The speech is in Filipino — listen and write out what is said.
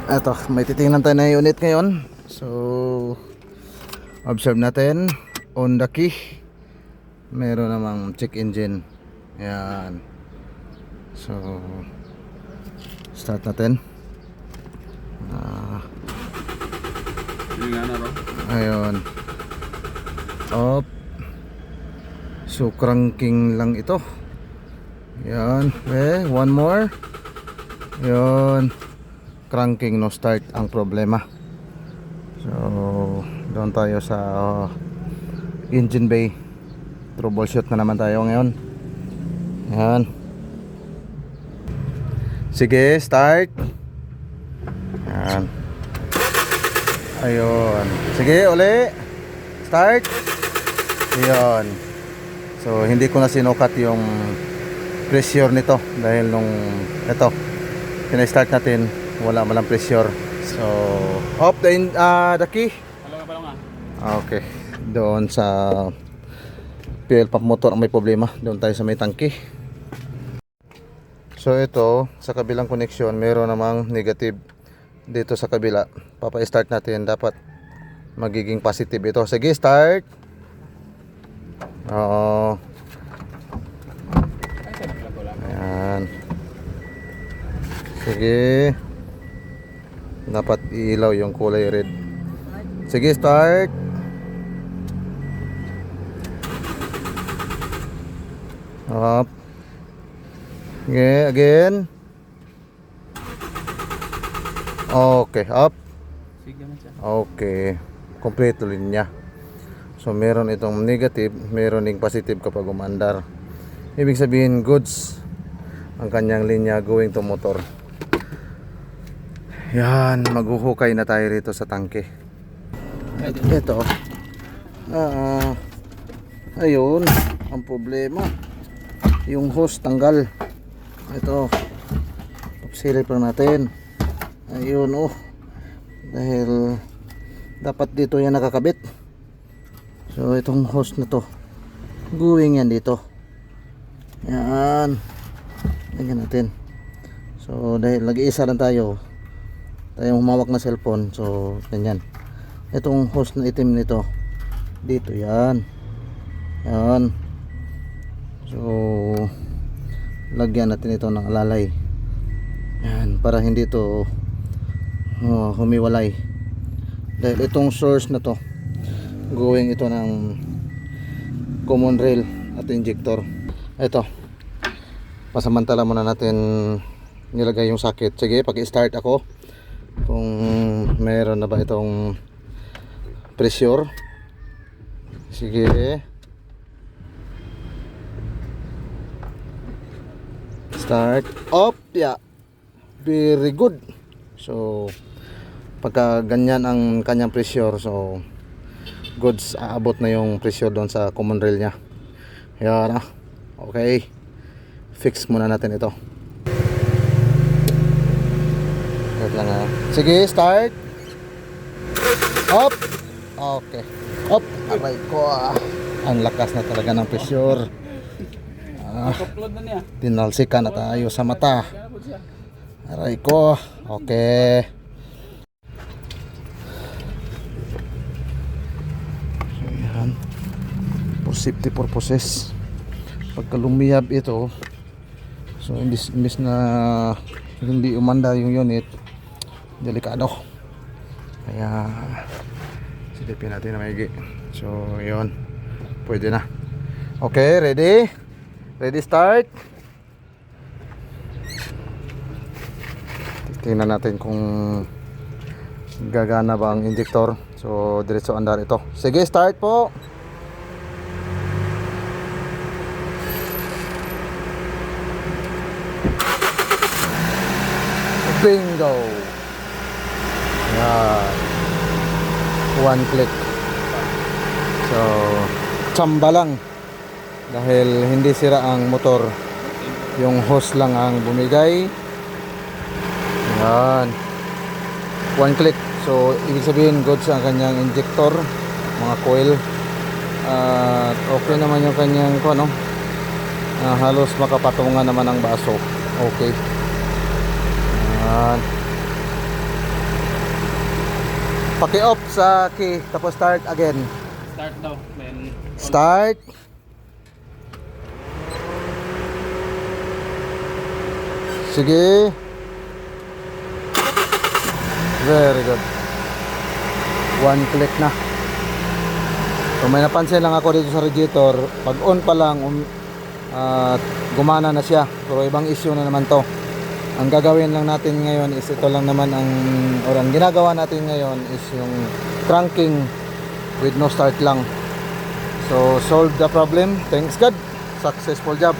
Eto, may titingnan tayo na unit ngayon. So, observe natin on the key. Meron namang check engine. Yan. So, start natin. Ayun. Up. So, cranking lang ito. Yan. One more. Yun. Cranking, no start ang problema. So, doon tayo sa engine bay. Troubleshoot na naman tayo ngayon. Yan. Sige, start. Yan. Ayun. Sige, uli. Start. Ayun. So, hindi ko na sinukat yung pressure nito dahil nung ito pina-start natin wala malang pressure. So, off the key. Okay. Doon sa fuel pump motor ang may problema. Doon tayo sa may tangke. So, ito sa kabilang connection meron namang negative dito sa kabila. Papa-start natin, dapat magiging positive ito. Sige, start. Oo. Ayan. Sige. Dapat ilaw yung kulay red. Sige, start. Up. Okay, again. Okay, up. Okay. Complete linya. So meron itong negative, meron ding positive kapag umandar. Ibig sabihin goods ang kanyang linya going to motor. Yan, maghuhukay na tayo rito sa tangke. Ito. Ayun, ang problema. Yung hose tanggal. Ito. Silip lang natin. Ayun, oh. Dahil dapat dito yan nakakabit. So itong hose na to, going yan dito. Yan. Lagyan natin. So dahil nag-iisa lang tayo, tayong humawak na cellphone. So ganyan. Itong hose na itim nito, dito yan. Yan. So lagyan natin ito ng alalay. Yan, para hindi ito humiwalay. Dahil itong source na to, going ito ng common rail at injector. Ito, pasamantala muna natin nilagay yung socket. Sige, pag-start ako kung meron na ba itong pressure. Sige, start. Up, yeah. Very good. So pagka ganyan ang kanyang pressure, so goods, aabot na yung pressure doon sa common rail nya. Yan. Okay, fix muna natin ito. Wait lang ha. Sige, start. Up. Okay. Up. Aray ko ang lakas na talaga ng pressure. Tinalsikan na tayo sa mata. Aray ko. Okay. For safety purposes, pagka lumiyab ito, so imbis na hindi umanda yung unit, delikado, kaya silipin natin na maigi. So yun, pwede na. Okay, ready, start. Tingnan natin kung gagana ba ang injector. So diretso andar ito. Sige, start po. Bingo. Yan. One click. So tsamba lang, dahil hindi sira ang motor, yung hose lang ang bumigay. Yan. One click. So ibig sabihin goods ang kanyang injector, mga coil. At okay naman yung kanyang halos makapatungan naman ang baso. Okay. Yan. Paki-off sa key, tapos start again. Start daw. Then, Start. Sige. Very good. One click na. So may napansin lang ako dito sa radiator, pag on pa lang gumana na siya. Pero ibang issue na naman to. Ang gagawin lang natin ngayon is ito lang naman ang ginagawa natin ngayon is yung cranking with no start lang. So solve the problem. Thanks God. Successful job.